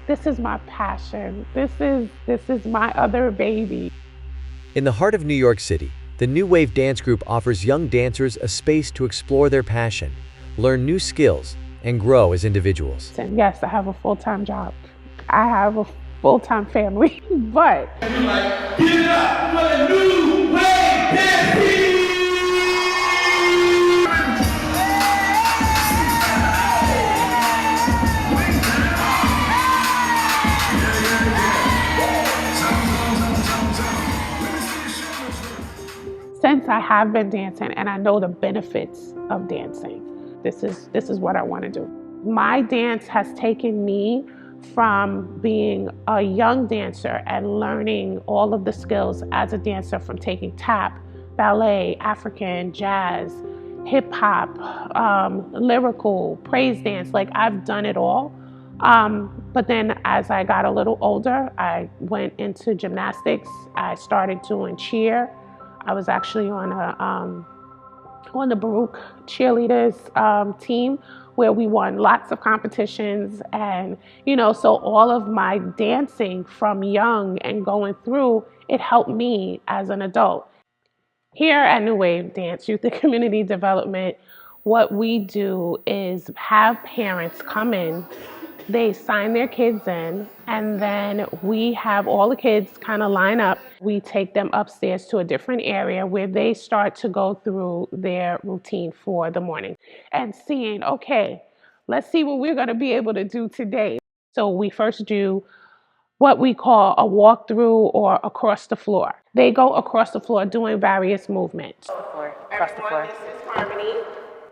This is my passion. This is my other baby. In the heart of New York City, the New Wave Dance Group offers young dancers a space to explore their passion, learn new skills, and grow as individuals. And yes, I have a full-time job. I have a full-time family, but Like, give it up for the New Wave Dance Group! since I have been dancing and I know the benefits of dancing, this is what I want to do. My dance has taken me from being a young dancer and learning all of the skills as a dancer, from taking tap, ballet, African, jazz, hip hop, lyrical, praise dance. Like, I've done it all. But then as I got a little older, I went into gymnastics. I started doing cheer. I was actually on the Baruch cheerleaders team, where we won lots of competitions. And, so all of my dancing from young and going through, it helped me as an adult. Here at New Wave Dance Youth and Community Development, what we do is have parents come in, they sign their kids in, and then we have all the kids kind of line up. We take them upstairs to a different area where they start to go through their routine for the morning and seeing, okay, let's see what we're going to be able to do today. So we first do what we call a walkthrough or across the floor. They go across the floor doing various movements. Across the floor. This is Harmony.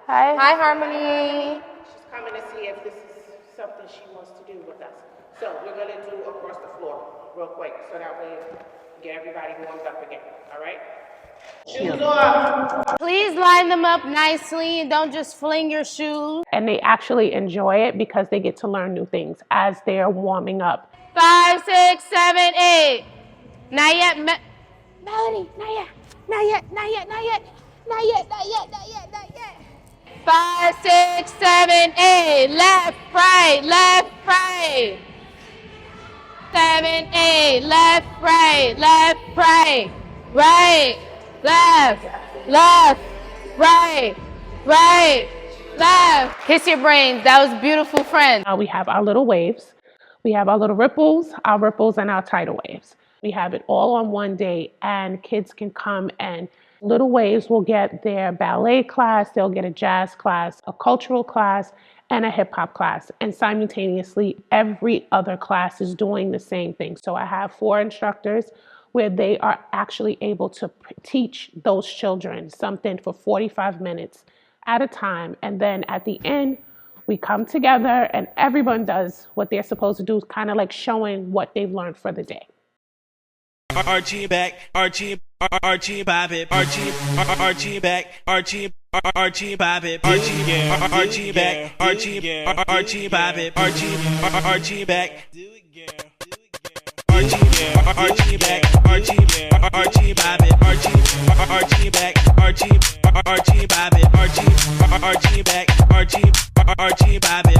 Hi. Hi, Harmony. She's coming to see if this is something she wants to do with us. So we're going to do across the floor real quick, so that way we get everybody warmed up again. All right? Shoes off. Please line them up nicely and don't just fling your shoes. And they actually enjoy it because they get to learn new things as they're warming up. 5, 6, 7, 8. Not yet, Melody. Not yet. Not yet. Not yet. Not yet. Not yet. Not yet. Not yet. Not yet. 5, 6, 7, 8. Left, right, left, right. 7, 8. Left, right, left, right. Right, left, left, right, right, left. Kiss your brains. That was beautiful, friend. We have our little waves. We have our little ripples, and our tidal waves. We have it all on one day, and kids can come, and little waves will get their ballet class, they'll get a jazz class, a cultural class, and a hip hop class. And simultaneously, every other class is doing the same thing. So I have 4 instructors where they are actually able to teach those children something for 45 minutes at a time. And then at the end, we come together and everyone does what they're supposed to do, kind of like showing what they've learned for the day. Archie back, Archie back, Archie, Archie back, Archie, Archie back, Archie back, Archie, Archie back, Archie, Archie back, Archie, Archie back, Archie back, Archie back,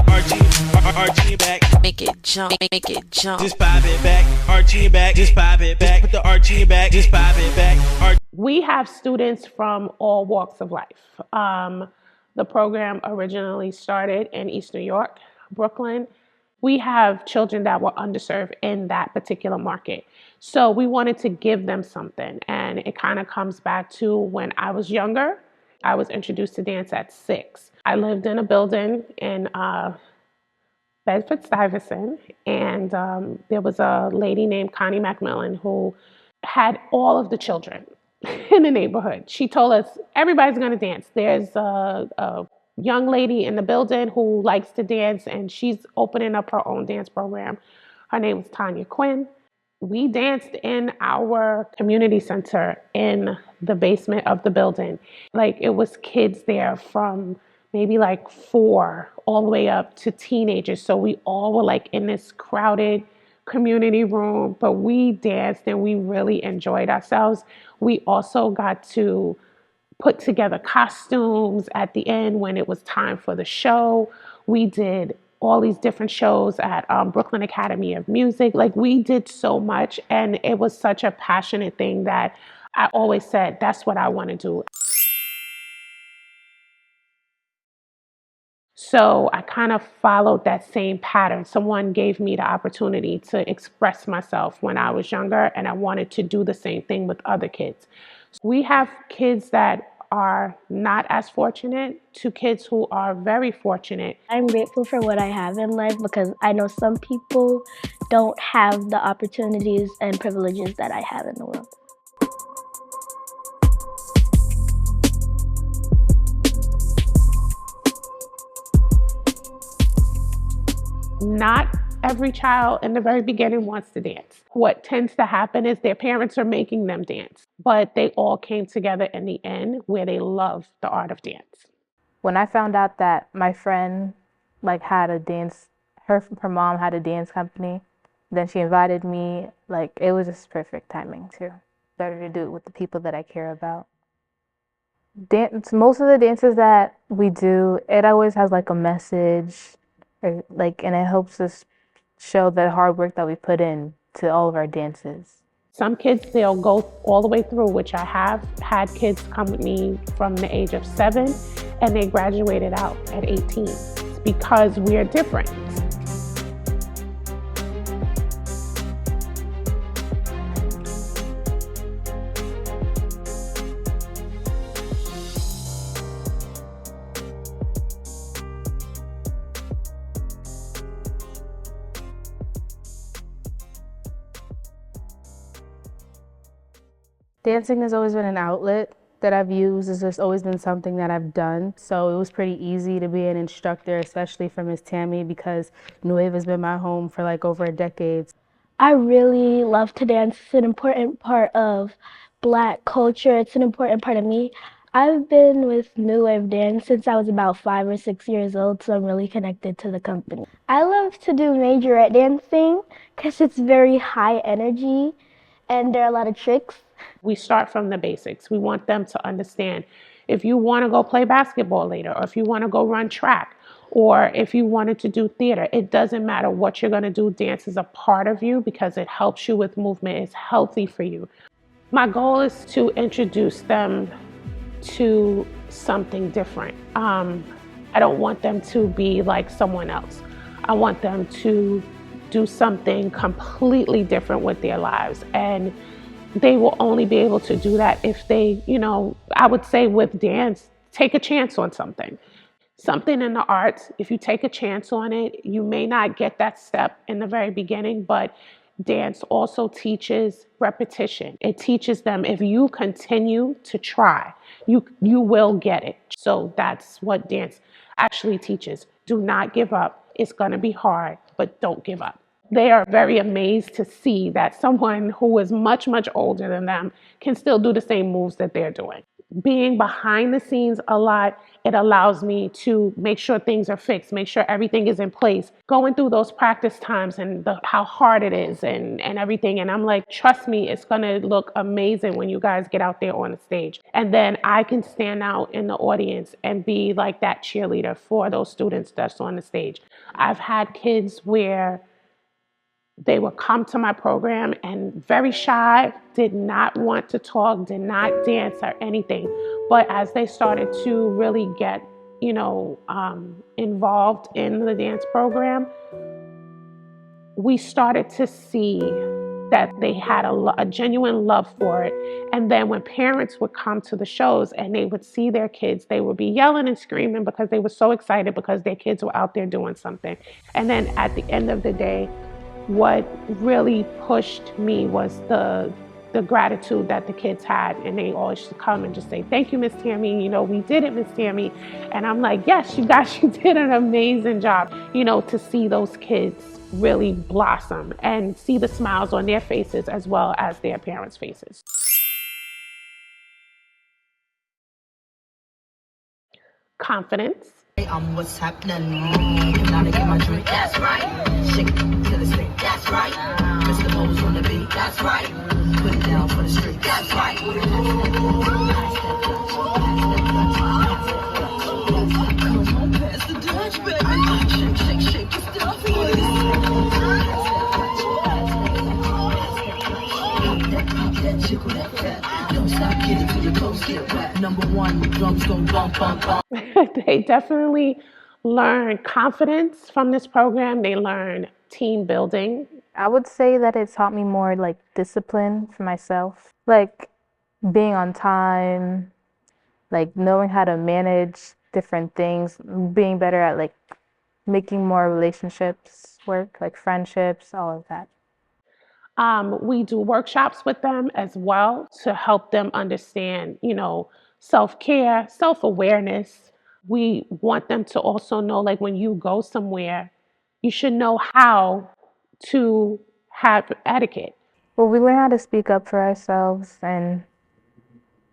Archie back. Make it jump, make it jump. Just bob it back, Archie back, just bob it back. Put the Archie back, just bob it back. We have students from all walks of life. The program originally started in East New York, Brooklyn. We have children that were underserved in that particular market. So we wanted to give them something. And it kind of comes back to when I was younger. I was introduced to dance at 6. I lived in a building in Bedford-Stuyvesant, and there was a lady named Connie Macmillan who had all of the children in the neighborhood. She told us, everybody's going to dance. There's a young lady in the building who likes to dance, and she's opening up her own dance program. Her name was Tanya Quinn. We danced in our community center in the basement of the building. Like, it was kids there from maybe like 4 all the way up to teenagers. So we all were like in this crowded community room, but we danced and we really enjoyed ourselves. We also got to put together costumes at the end when it was time for the show. We did all these different shows at Brooklyn Academy of Music. Like, we did so much, and it was such a passionate thing that I always said, that's what I want to do. So I kind of followed that same pattern. Someone gave me the opportunity to express myself when I was younger, and I wanted to do the same thing with other kids. We have kids that are not as fortunate to kids who are very fortunate. I'm grateful for what I have in life because I know some people don't have the opportunities and privileges that I have in the world. Not every child in the very beginning wants to dance. What tends to happen is their parents are making them dance, but they all came together in the end where they love the art of dance. When I found out that my friend had a dance, her mom had a dance company, then she invited me, it was just perfect timing too. Better to do it with the people that I care about. Most of the dances that we do, it always has a message, and it helps us show the hard work that we put in to all of our dances. Some kids, they'll go all the way through, which I have had kids come with me from the age of 7 and they graduated out at 18. It's because we're different. Dancing has always been an outlet that I've used. It's just always been something that I've done. So it was pretty easy to be an instructor, especially for Miss Tammi, because New Wave has been my home for over a decade. I really love to dance. It's an important part of Black culture. It's an important part of me. I've been with New Wave Dance since I was about 5 or 6 years old, so I'm really connected to the company. I love to do majorette dancing because it's very high energy and there are a lot of tricks. We start from the basics. We want them to understand if you want to go play basketball later, or if you want to go run track, or if you wanted to do theater, it doesn't matter what you're going to do. Dance is a part of you because it helps you with movement. It's healthy for you. My goal is to introduce them to something different. I don't want them to be like someone else. I want them to do something completely different with their lives. And they will only be able to do that if they, I would say with dance, take a chance on something. Something in the arts, if you take a chance on it, you may not get that step in the very beginning, but dance also teaches repetition. It teaches them if you continue to try, you will get it. So that's what dance actually teaches. Do not give up. It's going to be hard, but don't give up. They are very amazed to see that someone who is much, much older than them can still do the same moves that they're doing. Being behind the scenes a lot, it allows me to make sure things are fixed, make sure everything is in place. Going through those practice times and how hard it is and everything. And I'm like, trust me, it's going to look amazing when you guys get out there on the stage. And then I can stand out in the audience and be like that cheerleader for those students that's on the stage. I've had kids where they would come to my program and very shy, did not want to talk, did not dance or anything. But as they started to really get, involved in the dance program, we started to see that they had a genuine love for it. And then when parents would come to the shows and they would see their kids, they would be yelling and screaming because they were so excited because their kids were out there doing something. And then at the end of the day, what really pushed me was the gratitude that the kids had, and they always used to come and just say, "Thank you, Miss Tammi. We did it, Miss Tammi." And I'm like, "Yes, you guys, you did an amazing job." To see those kids really blossom and see the smiles on their faces as well as their parents' faces. Confidence. What's happening? Now to get my drink. That's right. Shake it to the stick. That's right. Mr. Mo's on the beat. That's right. Put it down for the street. That's right. Come on, pass the Dutch, baby. Shake, shake, shake. number one, the drums go bump, bump, bump. They definitely learn confidence from this program. They learn team building. I would say that it taught me more like discipline for myself, like being on time, like knowing how to manage different things, being better at like making more relationships work, like friendships, all of that. We do workshops with them as well to help them understand, self-care, self-awareness. We want them to also know, like, when you go somewhere, you should know how to have etiquette. Well, we learn how to speak up for ourselves and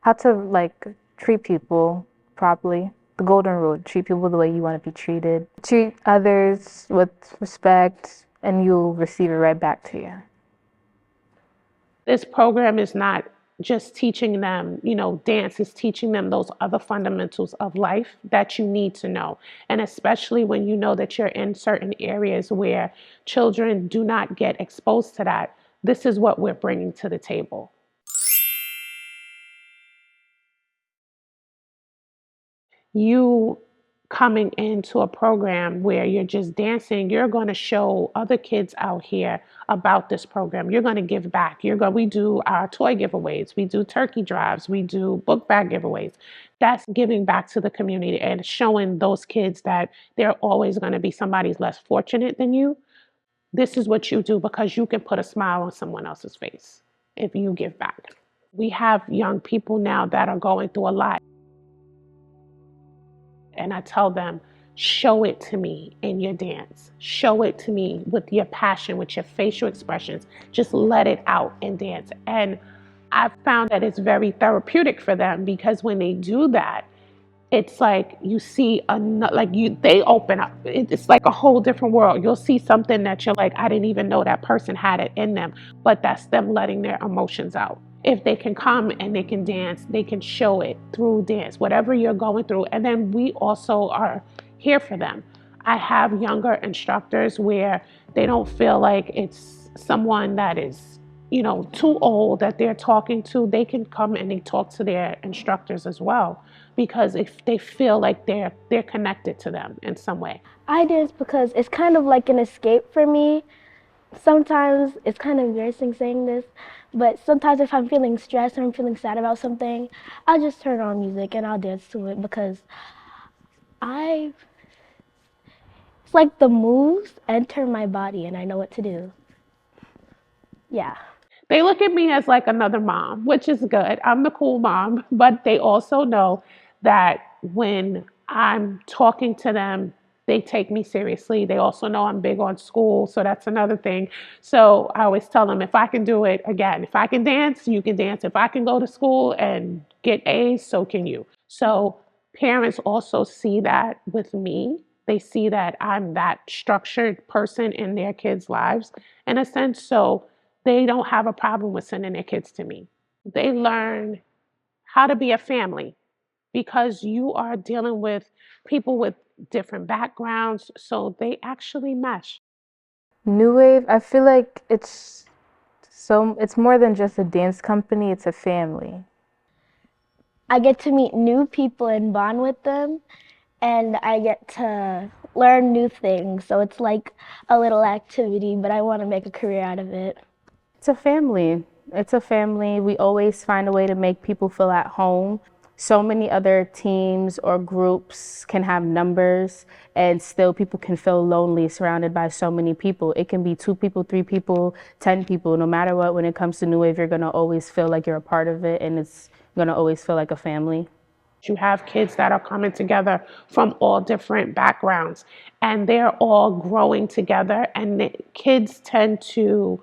how to like treat people properly. The golden rule, treat people the way you want to be treated. Treat others with respect and you'll receive it right back to you. This program is not just teaching them, dance, is teaching them those other fundamentals of life that you need to know. And especially when you know that you're in certain areas where children do not get exposed to that, this is what we're bringing to the table. You coming into a program where you're just dancing, you're going to show other kids out here about this program. You're going to give back. We do our toy giveaways, we do turkey drives, we do book bag giveaways. That's giving back to the community and showing those kids that they're always going to be somebody's less fortunate than you. This is what you do because you can put a smile on someone else's face if you give back. We have young people now that are going through a lot. And I tell them, show it to me in your dance. Show it to me with your passion, with your facial expressions. Just let it out and dance. And I've found that it's very therapeutic for them because when they do that, it's like you see they open up. It's like a whole different world. You'll see something that you're like, I didn't even know that person had it in them, but that's them letting their emotions out. If they can come and they can dance, they can show it through dance, whatever you're going through. And then we also are here for them. I have younger instructors where they don't feel like it's someone that is, too old that they're talking to. They can come and they talk to their instructors as well, because if they feel like they're connected to them in some way. I dance because it's kind of like an escape for me. Sometimes it's kind of embarrassing saying this, but sometimes if I'm feeling stressed or I'm feeling sad about something, I'll just turn on music and I'll dance to it because it's like the moves enter my body and I know what to do. Yeah. They look at me as like another mom, which is good. I'm the cool mom, but they also know that when I'm talking to them, they take me seriously. They also know I'm big on school, so that's another thing. So I always tell them, if I can do it, again, if I can dance, you can dance. If I can go to school and get A's, so can you. So parents also see that with me. They see that I'm that structured person in their kids' lives, in a sense. So they don't have a problem with sending their kids to me. They learn how to be a family because you are dealing with people with different backgrounds, so they actually mesh. New Wave, I feel like it's more than just a dance company, it's a family. I get to meet new people and bond with them, and I get to learn new things. So it's like a little activity, but I want to make a career out of it. It's a family. It's a family. We always find a way to make people feel at home. So many other teams or groups can have numbers and still people can feel lonely surrounded by so many people. It can be 2 people, 3 people, 10 people. No matter what, when it comes to New Wave, you're going to always feel like you're a part of it and it's going to always feel like a family. You have kids that are coming together from all different backgrounds and they're all growing together, and the kids tend to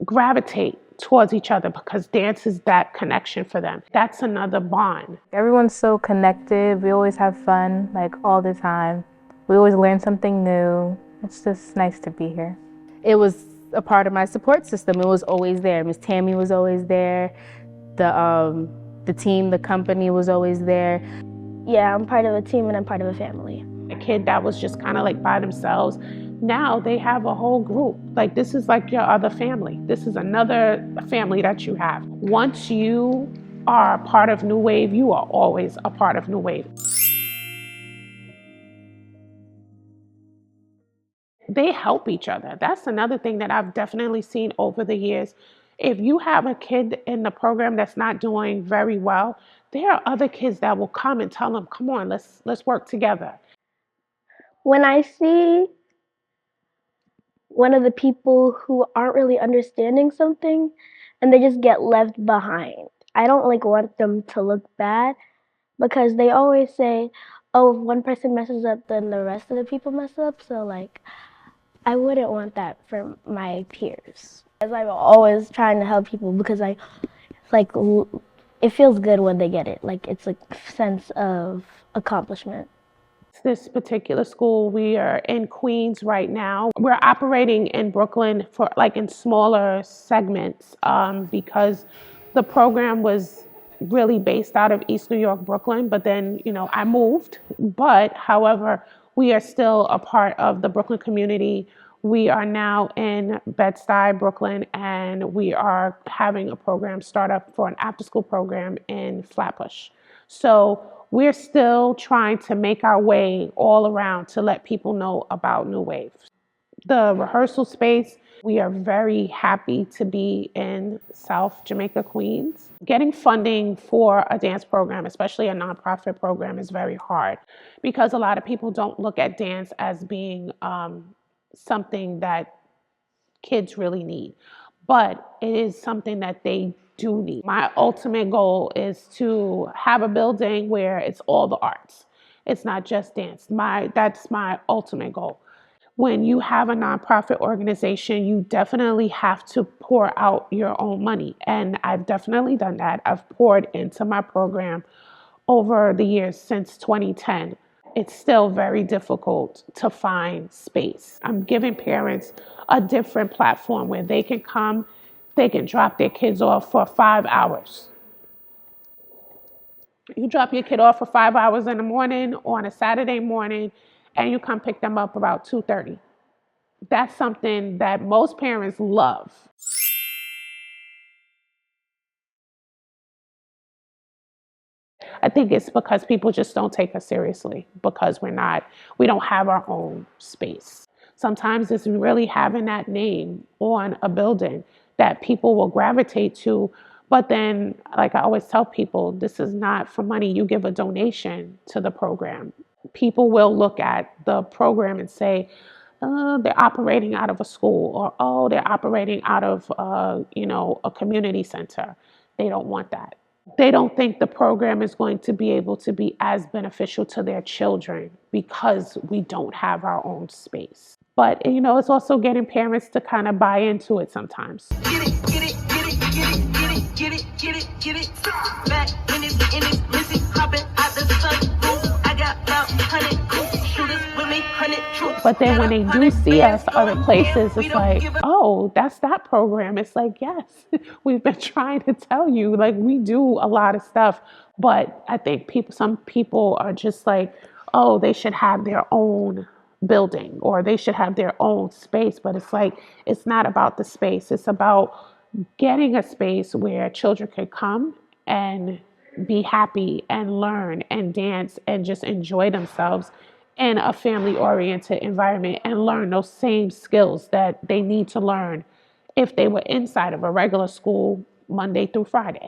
gravitate towards each other because dance is that connection for them. That's another bond. Everyone's so connected. We always have fun, like all the time. We always learn something new. It's just nice to be here. It was a part of my support system. It was always there. Miss Tammi was always there. The team, the company was always there. Yeah, I'm part of a team and I'm part of a family. A kid that was just kind of like by themselves, now they have a whole group. Like, this is like your other family. This is another family that you have. Once you are a part of New Wave, you are always a part of New Wave. They help each other. That's another thing that I've definitely seen over the years. If you have a kid in the program that's not doing very well, there are other kids that will come and tell them, come on, let's work together. When I see one of the people who aren't really understanding something and they just get left behind, I don't want them to look bad, because they always say, oh, if one person messes up, then the rest of the people mess up. So I wouldn't want that for my peers. As I'm always trying to help people, because it feels good when they get it. It's a sense of accomplishment. This particular school, we are in Queens right now. We're operating in Brooklyn for in smaller segments because the program was really based out of East New York, Brooklyn, but then, I moved. But however, we are still a part of the Brooklyn community. We are now in Bed-Stuy, Brooklyn, and we are having a program start up for an after-school program in Flatbush. So we're still trying to make our way all around to let people know about New Wave. The rehearsal space, we are very happy to be in South Jamaica, Queens. Getting funding for a dance program, especially a nonprofit program, is very hard because a lot of people don't look at dance as being something that kids really need. But it is something that they do need. My ultimate goal is to have a building where it's all the arts. It's not just dance. That's my ultimate goal. When you have a nonprofit organization, you definitely have to pour out your own money. And I've definitely done that. I've poured into my program over the years since 2010. It's still very difficult to find space. I'm giving parents a different platform where they can come, they can drop their kids off for 5 hours. You drop your kid off for 5 hours in the morning on a Saturday morning, and you come pick them up about 2:30. That's something that most parents love. I think it's because people just don't take us seriously because we don't have our own space. Sometimes it's really having that name on a building that people will gravitate to. But then, like I always tell people, this is not for money. You give a donation to the program. People will look at the program and say, they're operating out of a school, or, oh, they're operating out of, a community center. They don't want that. They don't think the program is going to be able to be as beneficial to their children because we don't have our own space. But, it's also getting parents to kind of buy into it sometimes. Get it, get it, get it, get it, get it, get it, get it, get it. Back in it, Missy hopping out the sun. I got about 100 shooters with me, 100 troops. But then when they do see us other places, it's like, oh, that's that program. It's like, yes, we've been trying to tell you, we do a lot of stuff. But I think some people are just like, oh, they should have their own building or they should have their own space. But it's like, it's not about the space. It's about getting a space where children can come and be happy and learn and dance and just enjoy themselves in a family-oriented environment and learn those same skills that they need to learn if they were inside of a regular school Monday through Friday.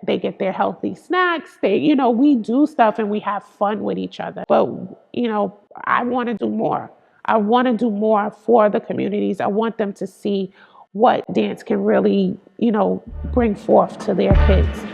They get their healthy snacks. We do stuff and we have fun with each other. But, I want to do more. I want to do more for the communities. I want them to see what dance can really, bring forth to their kids.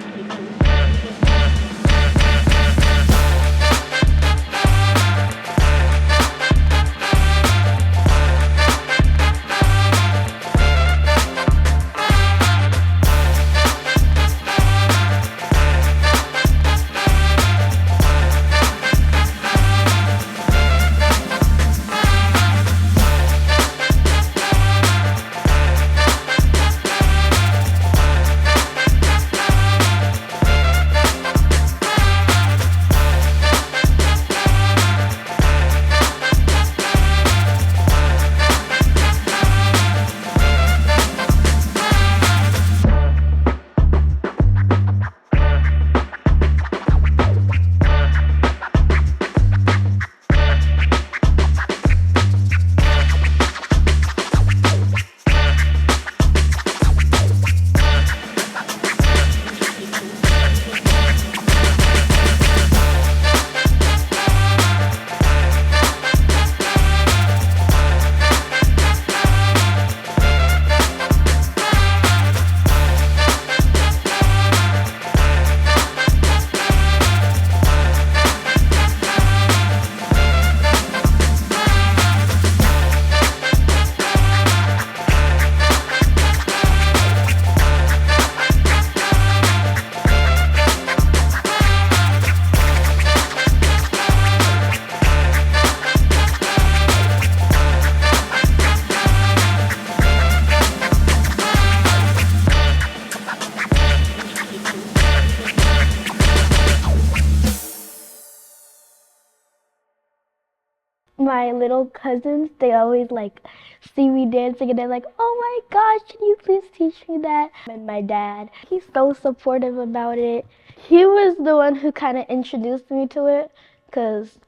My little cousins, they always like see me dancing and they're like, oh my gosh, can you please teach me that? And my dad, he's so supportive about it. He was the one who kind of introduced me to it, because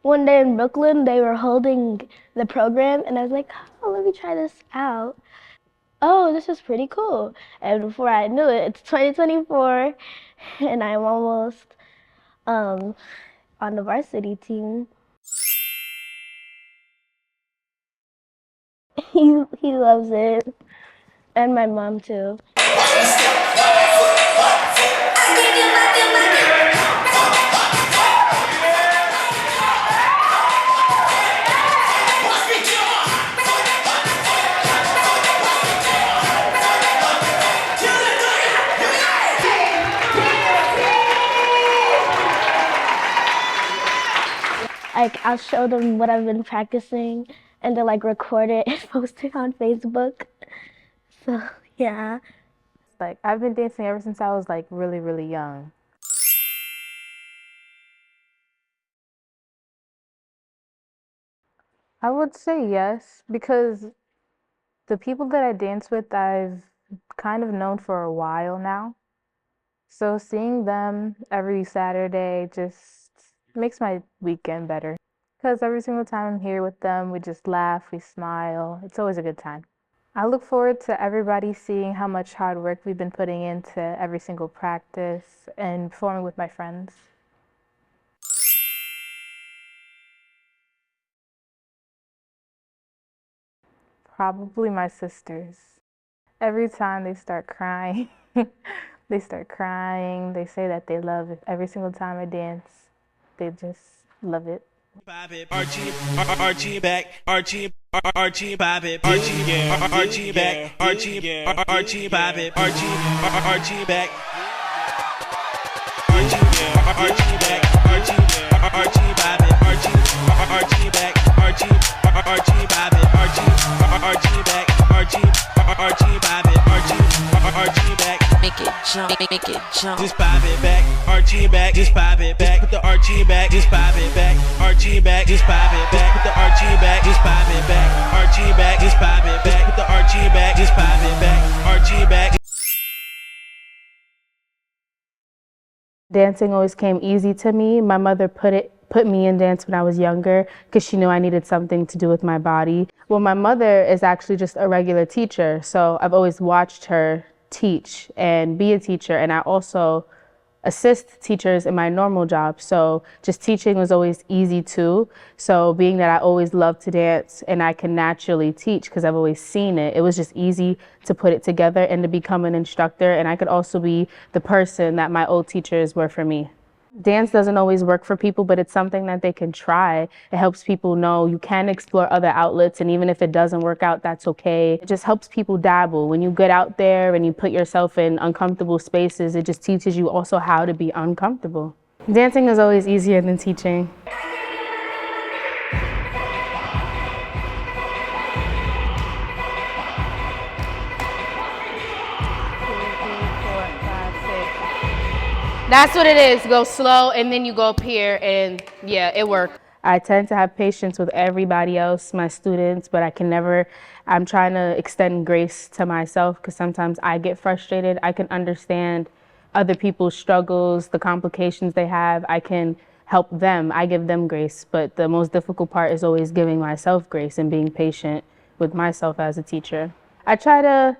one day in Brooklyn, they were holding the program and I was like, oh, let me try this out. Oh, this is pretty cool. And before I knew it, it's 2024 and I'm almost on the varsity team. He loves it, and my mom too. Like, I'll show them what I've been practicing, and they'll like record it and post it on Facebook. So yeah. Like, I've been dancing ever since I was like really, really young. I would say yes, because the people that I dance with, I've kind of known for a while now. So seeing them every Saturday just makes my weekend better. Because every single time I'm here with them, we just laugh, we smile. It's always a good time. I look forward to everybody seeing how much hard work we've been putting into every single practice and performing with my friends. Probably my sisters. Every time they start crying, they start crying. They say that they love it every single time I dance. They just love it. Archie back, Archie Bob it, Archie back, Archie Bob it, Archie back, Archie back, Archie Bob it, Archie back, Archie Bob it, Archie back, Archie Bob it, Archie back. Make it jump, make it jump. Just bob it back, Archie back, just bob it back. Put the Archie back, just bob it back. Archie back, just bob it back. Put the Archie back, just bob it back. Archie back, just bob it back. Put the Archie back, just bob it back. Archie back. Dancing always came easy to me. My mother put me in dance when I was younger because she knew I needed something to do with my body. Well, my mother is actually just a regular teacher, so I've always watched her teach and be a teacher, and I also assist teachers in my normal job. So just teaching was always easy too. So being that I always loved to dance and I can naturally teach because I've always seen it, it was just easy to put it together and to become an instructor. And I could also be the person that my old teachers were for me. Dance doesn't always work for people, but it's something that they can try. It helps people know you can explore other outlets, and even if it doesn't work out, that's okay. It just helps people dabble. When you get out there and you put yourself in uncomfortable spaces, it just teaches you also how to be uncomfortable. Dancing is always easier than teaching. That's what it is. Go slow and then you go up here and yeah, it worked. I tend to have patience with everybody else, my students, but I'm trying to extend grace to myself because sometimes I get frustrated. I can understand other people's struggles, the complications they have. I can help them. I give them grace, but the most difficult part is always giving myself grace and being patient with myself as a teacher. I try to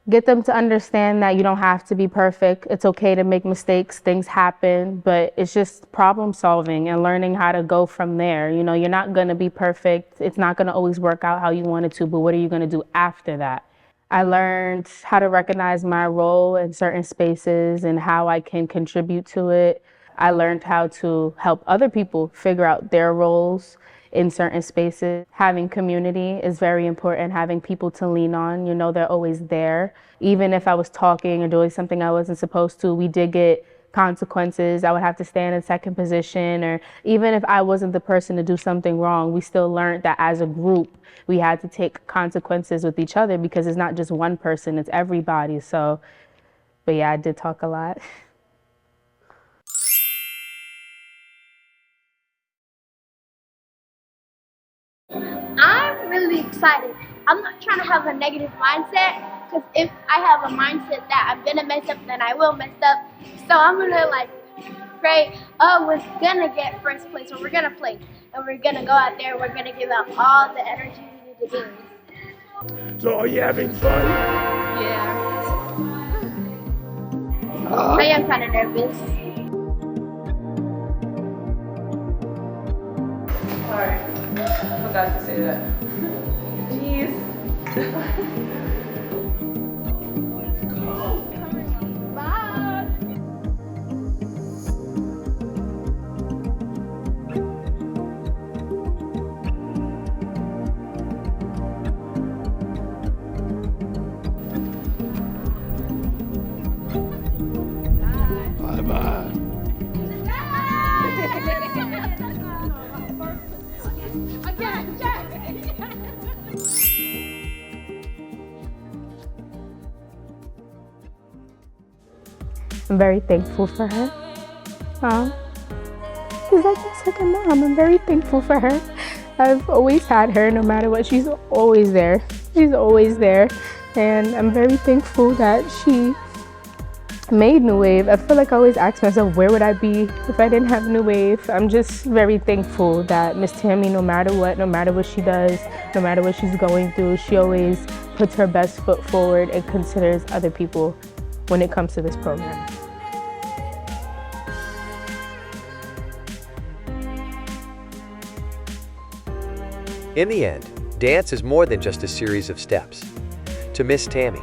get them to understand that you don't have to be perfect. It's okay to make mistakes, things happen, but it's just problem solving and learning how to go from there. You know, you're not gonna be perfect. It's not gonna always work out how you want it to, but what are you gonna do after that? I learned how to recognize my role in certain spaces and how I can contribute to it. I learned how to help other people figure out their roles in certain spaces. Having community is very important, having people to lean on. You know, they're always there. Even if I was talking or doing something I wasn't supposed to, we did get consequences. I would have to stand in second position, or even if I wasn't the person to do something wrong, we still learned that as a group, we had to take consequences with each other because it's not just one person, it's everybody. So, but yeah, I did talk a lot. I'm really excited. I'm not trying to have a negative mindset, because if I have a mindset that I'm gonna mess up, then I will mess up. So I'm gonna like pray, oh, we're gonna get first place, or we're gonna play, and we're gonna go out there, we're gonna give out all the energy we need to give. So are you having fun? Yeah. I am kind of nervous. Sorry, I forgot to say that. Jeez. Bye-bye. I'm very thankful for her. She's like my second mom. I'm very thankful for her. I've always had her, no matter what. She's always there. She's always there. And I'm very thankful that she made New Wave. I feel like I always ask myself, where would I be if I didn't have New Wave? I'm just very thankful that Miss Tammi, no matter what she does, no matter what she's going through, she always puts her best foot forward and considers other people when it comes to this program. In the end, dance is more than just a series of steps. To Miss Tammi,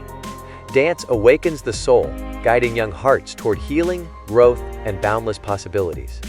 dance awakens the soul, guiding young hearts toward healing, growth, and boundless possibilities.